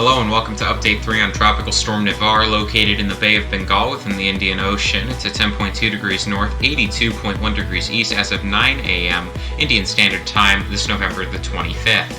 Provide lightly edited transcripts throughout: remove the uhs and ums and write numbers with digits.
Hello and welcome to Update 3 on Tropical Storm Nivar, located in the Bay of Bengal within the Indian Ocean. It's at 10.2 degrees north, 82.1 degrees east as of 9 a.m. Indian Standard Time this November the 25th.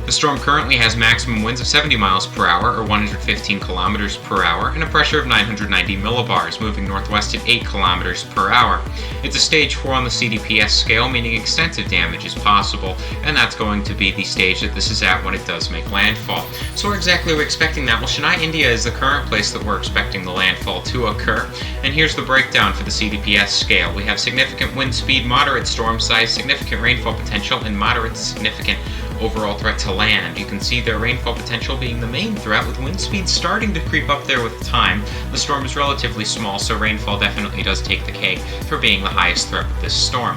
The storm currently has maximum winds of 70 miles per hour or 115 kilometers per hour and a pressure of 990 millibars, moving northwest at 8 kilometers per hour. It's a stage 4 on the CDPS scale, meaning extensive damage is possible, and that's going to be the stage that this is at when it does make landfall. So where exactly are we expecting that? Well, Chennai, India is the current place that we're expecting the landfall to occur, and here's the breakdown for the CDPS scale. We have significant wind speed, moderate storm size, significant rainfall potential, and moderate to significant overall threat to land. You can see their rainfall potential being the main threat, with wind speed starting to creep up there with time. The storm is relatively small, so rainfall definitely does take the cake for being the highest threat with this storm.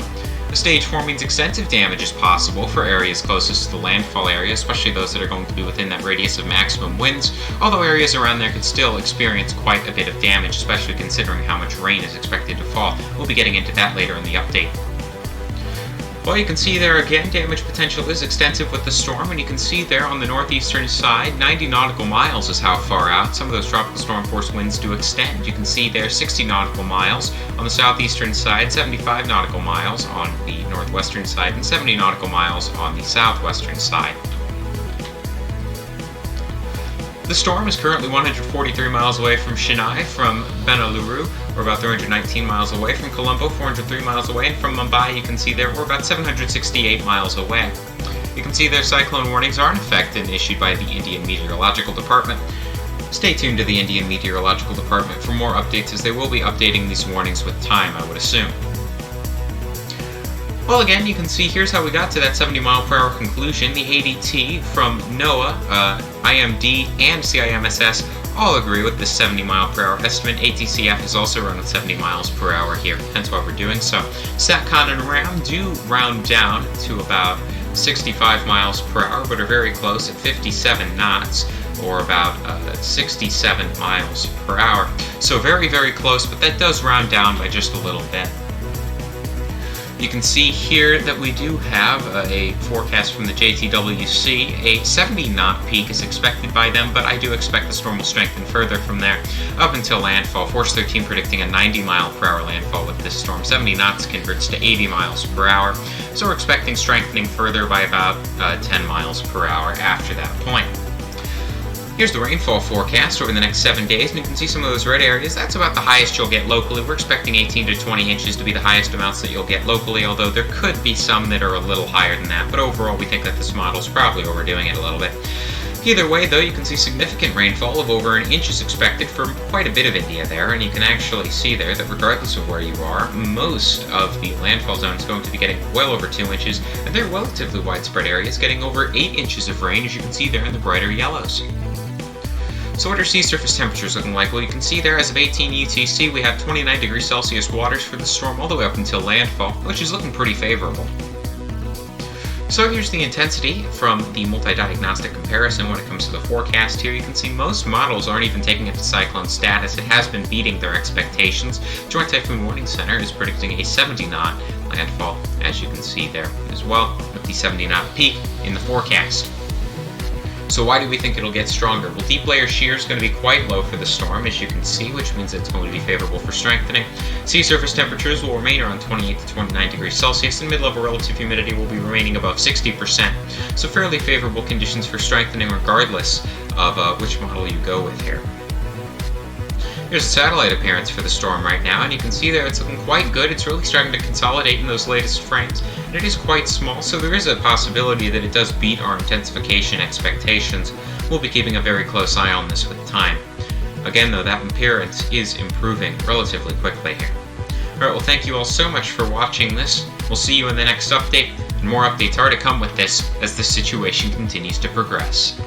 The stage 4 means extensive damage is possible for areas closest to the landfall area, especially those that are going to be within that radius of maximum winds, although areas around there could still experience quite a bit of damage, especially considering how much rain is expected to fall. We'll be getting into that later in the update. Well, you can see there again, damage potential is extensive with the storm, and you can see there on the northeastern side, 90 nautical miles is how far out. Some of those tropical storm force winds do extend. You can see there 60 nautical miles on the southeastern side, 75 nautical miles on the northwestern side, and 70 nautical miles on the southwestern side. The storm is currently 143 miles away from Chennai, from Bengaluru, we're about 319 miles away, from Colombo, 403 miles away, and from Mumbai, you can see there, we're about 768 miles away. You can see their cyclone warnings are in effect and issued by the Indian Meteorological Department. Stay tuned to the Indian Meteorological Department for more updates, as they will be updating these warnings with time, I would assume. Well, again, you can see here's how we got to that 70 mile per hour conclusion. The ADT from NOAA, IMD, and CIMSS all agree with this 70 mile per hour estimate. ATCF is also run with 70 miles per hour here, hence why we're doing so. SATCON and RAM do round down to about 65 miles per hour, but are very close at 57 knots, or about 67 miles per hour. So very, very close, but that does round down by just a little bit. You can see here that we do have a forecast from the JTWC. A 70 knot peak is expected by them, but I do expect the storm will strengthen further from there up until landfall. Force 13 predicting a 90 mile per hour landfall with this storm. 70 knots converts to 80 miles per hour, so we're expecting strengthening further by about 10 miles per hour after that point. Here's the rainfall forecast over the next 7 days, and you can see some of those red areas. That's about the highest you'll get locally. We're expecting 18 to 20 inches to be the highest amounts that you'll get locally, although there could be some that are a little higher than that, but overall we think that this model's probably overdoing it a little bit. Either way, though, you can see significant rainfall of over an inch is expected for quite a bit of India there, and you can actually see there that regardless of where you are, most of the landfall zone is going to be getting well over 2 inches, and there are relatively widespread areas getting over 8 inches of rain, as you can see there in the brighter yellows. So what are sea surface temperatures looking like? Well, you can see there as of 18 UTC, we have 29 degrees Celsius waters for the storm all the way up until landfall, which is looking pretty favorable. So here's the intensity from the multi-diagnostic comparison when it comes to the forecast here. You can see most models aren't even taking it to cyclone status. It has been beating their expectations. Joint Typhoon Warning Center is predicting a 70 knot landfall, as you can see there as well, with the 70 knot peak in the forecast. So why do we think it'll get stronger? Well, deep layer shear is going to be quite low for the storm, as you can see, which means it's going to be favorable for strengthening. Sea surface temperatures will remain around 28 to 29 degrees Celsius, and mid-level relative humidity will be remaining above 60%. So fairly favorable conditions for strengthening regardless of which model you go with here. Here's a satellite appearance for the storm right now, and you can see there it's looking quite good. It's really starting to consolidate in those latest frames, and it is quite small, so there is a possibility that it does beat our intensification expectations. We'll be keeping a very close eye on this with time. Again, though, that appearance is improving relatively quickly here. Alright, well, thank you all so much for watching this. We'll see you in the next update, and more updates are to come with this as the situation continues to progress.